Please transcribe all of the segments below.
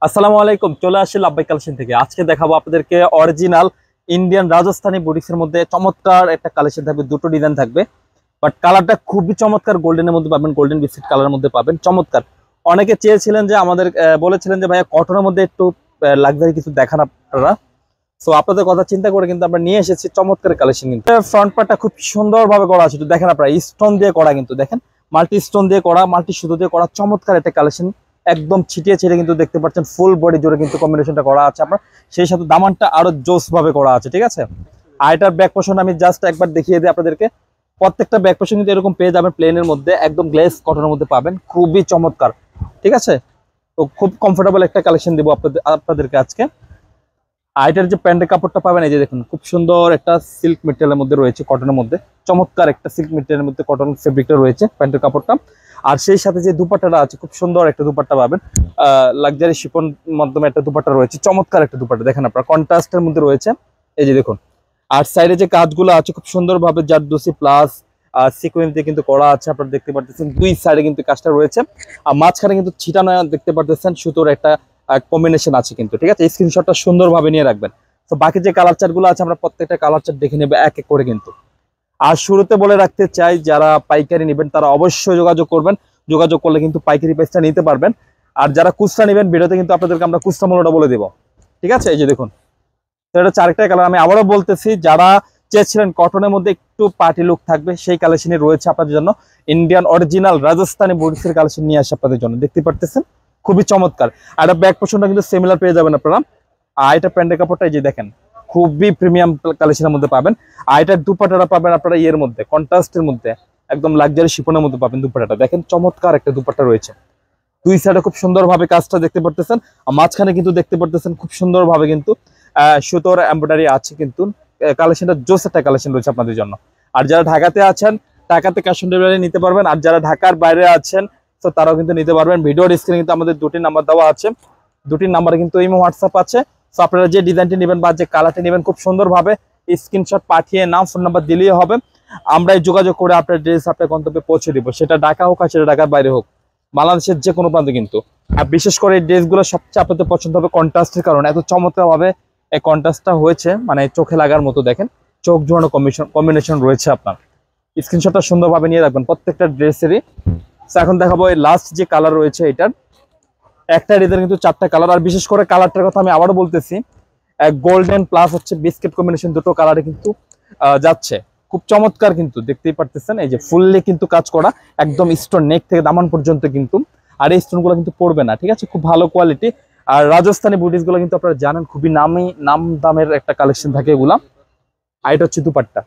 আসসালামু আলাইকুম, চলে আসি লাভবাই কালেকশন থেকে। আজকে দেখাবো আপনাদেরকে অরিজিনাল ইন্ডিয়ান রাজস্থানী বুটিক্সের মধ্যে চমৎকার একটা কালেকশন থাকবে। দুটো ডিজাইন থাকবে, বাট কালারটা খুবই চমৎকার। গোল্ডেনের মধ্যে পাবেন, গোল্ডেন বিস্কিট কালারের মধ্যে পাবেন, চমৎকার। অনেকে চেয়েছিলেন যে আমাদের বলেছিলেন যে ভাইয়া কটনের মধ্যে একটু লাক্সারি কিছু দেখান আপনারা। সো আপনাদের কথা চিন্তা করে কিন্তু আমরা নিয়ে এসেছি চমৎকার কালেকশন। কিন্তু ফ্রন্ট পার্টটা খুব সুন্দরভাবে করা আছে, একটু দেখেন আপনারা, স্টোন দিয়ে করা, কিন্তু দেখেন মাল্টি স্টোন দিয়ে করা, মাল্টি সুতো দিয়ে করা, চমৎকার একটা কালেকশন। একদম ছিটিয়ে ছিটিয়ে কিন্তু দেখতে পাচ্ছেন, ফুল বডি জুড়ে কিন্তু কম্বিনেশনটা করা আছে আপনার। সেই সাথে দামানটা আরো জোস ভাবে করা আছে, ঠিক আছে। আর এটার ব্যাক পোর্শন আমি জাস্ট একবার দেখিয়ে দিই আপনাদেরকে। প্রত্যেকটা ব্যাক পোর্শন কিন্তু এরকম পেয়ে যাবেন, প্লেনের মধ্যে একদম গ্লেস কটনের মধ্যে পাবেন, খুবই চমৎকার, ঠিক আছে। তো খুব কমফোর্টেবল একটা কালেকশন দেবো আপনাদেরকে আজকে। আর এটার যে প্যান্টের কাপড়টা পাবেন, এই যে দেখুন, খুব সুন্দর একটা সিল্ক মেটেরিয়ালের মধ্যে রয়েছে, কটনের মধ্যে চমৎকার একটা সিল্ক মেটেরিয়ালের মধ্যে কটন ফেব্রিকটা রয়েছে প্যান্টের কাপড়টা। আর সেই সাথে যে দুপাট্টাটা আছে, খুব সুন্দর একটা দুপাট্টা পাবেন, লাক্সারি শিফন মাধ্যমে একটা দুপাট্টা রয়েছে, চমৎকার একটা দুপাট্টা দেখেন আপনারা, কন্ট্রাস্টের মধ্যে রয়েছে, এই যে দেখুন। আর সাইডে যে কাজগুলো আছে খুব সুন্দরভাবে জারদোসি প্লাস সিকোয়েন্স দিয়ে কিন্তু করা আছে, আপনারা দেখতে পাচ্ছেন। দুই সাইডে কিন্তু কাজটা রয়েছে, আর মাঝখানে কিন্তু ছিটানো দেখতে পাচ্ছেন সুতোর একটা কম্বিনেশন আছে কিন্তু, ঠিক আছে। স্ক্রিনশটটা সুন্দরভাবে নিয়ে রাখবেন। তো বাকি যে কালার চার্টগুলো আছে আমরা প্রত্যেকটা কালার চার্ট দেখে নেবে এক এক করে কিন্তু। আর শুরুতে বলে রাখতে চাই, যারা পাইকারি নেবেন তারা অবশ্যই যোগাযোগ করবেন। যোগাযোগ করলে কিন্তু পাইকারি প্রাইসটা নিতে পারবেন। আর যারা খুচরা নেবেন, ভিডিওতে কিন্তু আপনাদেরকে আমরা খুচরা মূল্যটা বলে দেবো, ঠিক আছে। এই যে দেখুন, তো এটা চারটা কালার। আমি আবারও বলতেছি, যারা চেয়েছিলেন কটনের মধ্যে একটু পার্টি লুক থাকবে, সেই কালেকশনই রয়েছে আপনাদের জন্য। ইন্ডিয়ান অরিজিনাল রাজস্থানী বুটিক্সের কালেকশন নিয়ে আসে আপনাদের জন্য, দেখতে পারতেছেন, খুবই চমৎকার। আর এটা ব্যাক পোর্শনটা কিন্তু সিমিলার পেয়ে যাবেন আপনারা। আর এটা প্যান্টের কাপড়টা এই যে দেখেন, খুবই প্রিমিয়াম কালেকশনের মধ্যে পাবেন। আর এটার দুপাট্টাটা পাবেন আপনারা ইয়ের মধ্যে, কন্ট্রাস্টের মধ্যে, একদম লাক্সারি শিফনের মধ্যে পাবেন। দুপাট্টাটা দেখেন, চমৎকার একটা দুপাট্টা রয়েছে। দুই সাইডে খুব সুন্দরভাবে কাজটা দেখতে পারতেছেন। আর মাঝখানে কিন্তু দেখতে পারতেছেন খুব সুন্দরভাবে কিন্তু সুতোর এমব্রয়ডারি আছে কিন্তু। কালেকশনটা জোস একটা কালেকশন রয়েছে আপনাদের জন্য। আর যারা ঢাকাতে আছেন, ঢাকাতে ক্যাশ অন ডেলিভারি নিতে পারবেন। আর যারা ঢাকার বাইরে আছেন, তো তারাও কিন্তু নিতে পারবেন। ভিডিওর স্ক্রিনে কিন্তু আমাদের দুটি নাম্বার দেওয়া আছে, দুটি নাম্বারে কিন্তু ইমো হোয়াটসঅ্যাপ আছে। তো আপনারা যে ডিজাইনটি নেবেন বা যে কালারটি নেবেন, খুব সুন্দরভাবে স্ক্রিনশট পাঠিয়ে নাম ফোন নাম্বার দিলেই হবে। আমরাই যোগাযোগ করে আপনার ড্রেস আপনার গন্তব্যে পৌঁছে দিব, সেটা ঢাকা হোক আর সেটা ঢাকার বাইরে হোক, বাংলাদেশের যে কোনো প্রান্তে কিন্তু। আর বিশেষ করে এই ড্রেসগুলো সবচেয়ে আপনাদের পছন্দ হবে কন্ট্রাস্টের কারণে। এত চমৎকার ভাবে এই কন্ট্রাস্টটা হয়েছে, মানে চোখে লাগার মতো। দেখেন, চোখ জোড়ানো কম্বিনেশন রয়েছে আপনার। স্ক্রিনশটটা সুন্দরভাবে নিয়ে রাখবেন প্রত্যেকটা ড্রেসেরই। এখন দেখাবো এই লাস্ট যে কালার রয়েছে, এটার একটা ডিজাইন কিন্তু চারটা কালার। আর বিশেষ করে কালারটার কথা আমি আবারও বলতেছি, গোল্ডেন প্লাস হচ্ছে বিস্কিট কম্বিনেশন, দুটো কালারে কিন্তু যাচ্ছে, খুব চমৎকার কিন্তু দেখতেই পারতেছেন। এই যে ফুললি কিন্তু কাজ করা, একদম স্টোন নেক থেকে দামান পর্যন্ত কিন্তু। আর এই স্টোন গুলো কিন্তু পড়বে না, ঠিক আছে, খুব ভালো কোয়ালিটি। আর রাজস্থানী বুটিস গুলো কিন্তু আপনারা জানেন, খুবই নাম দামের একটা কালেকশন থাকে এগুলা। আর এটা হচ্ছে দুপাট্টা,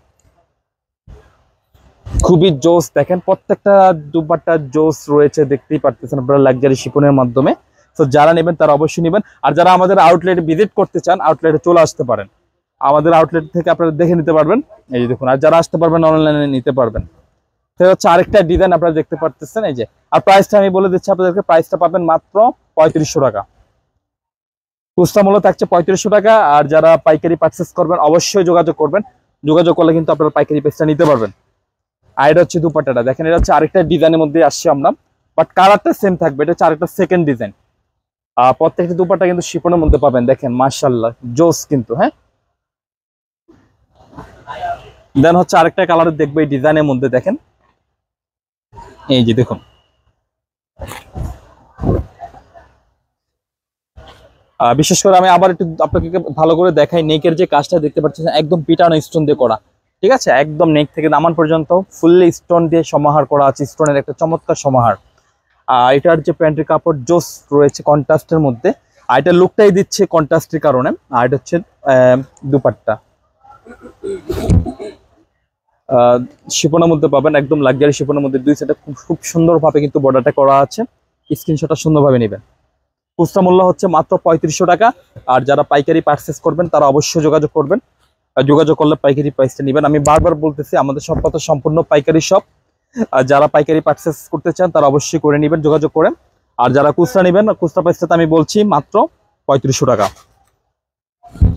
খুবই জোস। দেখেন প্রত্যেকটা দুপাট্টা জোস রয়েছে, দেখতেই পারতেছেন আপনারা, লাক্সারি শিপনের মাধ্যমে। তো যারা নেবেন তারা অবশ্যই নেবেন। আর যারা আমাদের আউটলেটে ভিজিট করতে চান, আউটলেটে চলে আসতে পারেন, আমাদের আউটলেট থেকে আপনারা দেখে নিতে পারবেন, এই যে দেখুন। আর যারা আসতে পারবেন, অনলাইনে নিতে পারবেন। তো হচ্ছে আরেকটা ডিজাইন আপনারা দেখতে পারতেছেন, এই যে। আর প্রাইসটা আমি বলে দিচ্ছি আপনাদেরকে, প্রাইসটা পাবেন মাত্র 3500 টাকা। খুচরা মূল্য থাকছে 3500 টাকা। আর যারা পাইকারি পারচেস করবেন, অবশ্যই যোগাযোগ করবেন। যোগাযোগ করলে কিন্তু আপনারা পাইকারি প্রাইসটা নিতে পারবেন। আর এটা হচ্ছে দুপাট্টাটা দেখেন, এটা হচ্ছে আরেকটা ডিজাইনের মধ্যে আসছি আমরা, বাট কালারটা সেম থাকবে। এটা হচ্ছে আরেকটা সেকেন্ড ডিজাইন। প্রত্যেকটা দুপাট্টা কিন্তু শিপনের মধ্যে পাবেন, দেখেন মাশাআল্লাহ জোস কিন্তু। হ্যাঁ, দেন হচ্ছে আরেকটা কালার দেখবো এই ডিজাইনের মধ্যে, দেখেন এই যে দেখুন। বিশেষ করে আমি আবার একটু আপনাকে ভালো করে দেখাই, নেকের যে কাজটা দেখতে পাচ্ছেন, একদম পিটানো স্টোন দিয়ে করা, ঠিক আছে। একদম নেক থেকে দামান পর্যন্ত ফুললি স্টোন দিয়ে সমাহার করা আছে, স্টোনের একটা চমৎকার সমাহার। এটার যে প্যান্টের কাপড় জোস রয়েছে কন্ট্রাস্টের মধ্যে। আর এটা লুকটাই দিচ্ছে কন্ট্রাস্টের কারণে। আর এটা হচ্ছে দুপাট্টা, শিপনের মধ্যে পাবেন, একদম লাক্সারি শিপনের মধ্যে। দুই সাইডে খুব সুন্দরভাবে কিন্তু বর্ডারটা করা আছে। স্ক্রিনশটটা সুন্দরভাবে নেবেন। খুচরা মূল্য হচ্ছে মাত্র 3500 টাকা। আর যারা পাইকারি পারচেস করবেন তারা অবশ্যই যোগাযোগ করবেন। যোগাযোগ করলে পাইকারি প্রাইসটা নেবেন। আমি বারবার বলতেছি, আমাদের সব কথা সম্পূর্ণ পাইকারি শপ। আর যারা পাইকারি পারচেস করতে চান তারা অবশ্যই করে নেবেন, যোগাযোগ করেন। আর যারা খুচরা নেবেন, খুচরা প্রাইসটা আমি বলছি মাত্র 3500 টাকা।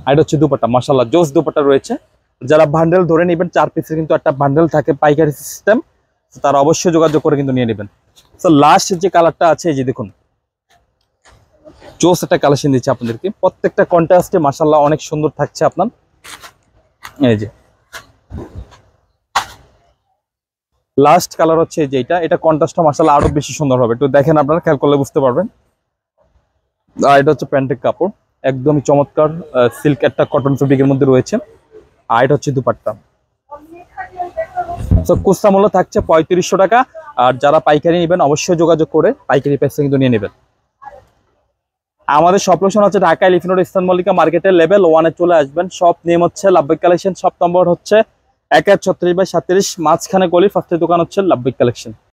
আর এটা হচ্ছে দুপাট্টা, মাশাআল্লাহ জোস দুপাট্টা রয়েছে। যারা বান্ডেল ধরে নেবেন, 4 পিসের কিন্তু একটা বান্ডেল থাকে পাইকারি সিস্টেম, তারা অবশ্যই যোগাযোগ করে কিন্তু নিয়ে নেবেন। তো লাস্ট যে কালারটা আছে, এই যে দেখুন, জোস একটা কালেকশন দিচ্ছে আপনাদেরকে, প্রত্যেকটা কন্ট্রাস্টে মাশাআল্লাহ অনেক সুন্দর থাকছে আপনার। এই যে লাস্ট কালার হচ্ছে যেটা, এটা কন্ট্রাস্টটা মাশাআল্লাহ আরো বেশি সুন্দর হবে, একটু দেখেন আপনারা খেয়াল করলে বুঝতে পারবেন। আর এটা হচ্ছে প্যান্টের কাপড়, একদমই চমৎকার সিল্ক একটা কটন ফেব্রিকের মধ্যে রয়েছে। আর এটা হচ্ছে দুপাট্টা। তো খুচরা মূল্য থাকছে 3500 টাকা, আর যারা পাইকারি নেবেন অবশ্যই যোগাযোগ করে পাইকারি প্রাইসে কিন্তু নিয়ে নেবেন। আমাদের সব লোকেশন হচ্ছে Dhaka elephant road eastern Mallika মার্কেটের লেভেল 1-এ চলে আসবেন। শপ নেম হচ্ছে লাভবাই কালেকশন, শপ নম্বর হচ্ছে 1136/37, মাঝখানে গলির ফার্স্টের দোকান হচ্ছে লাভবাই কালেকশন।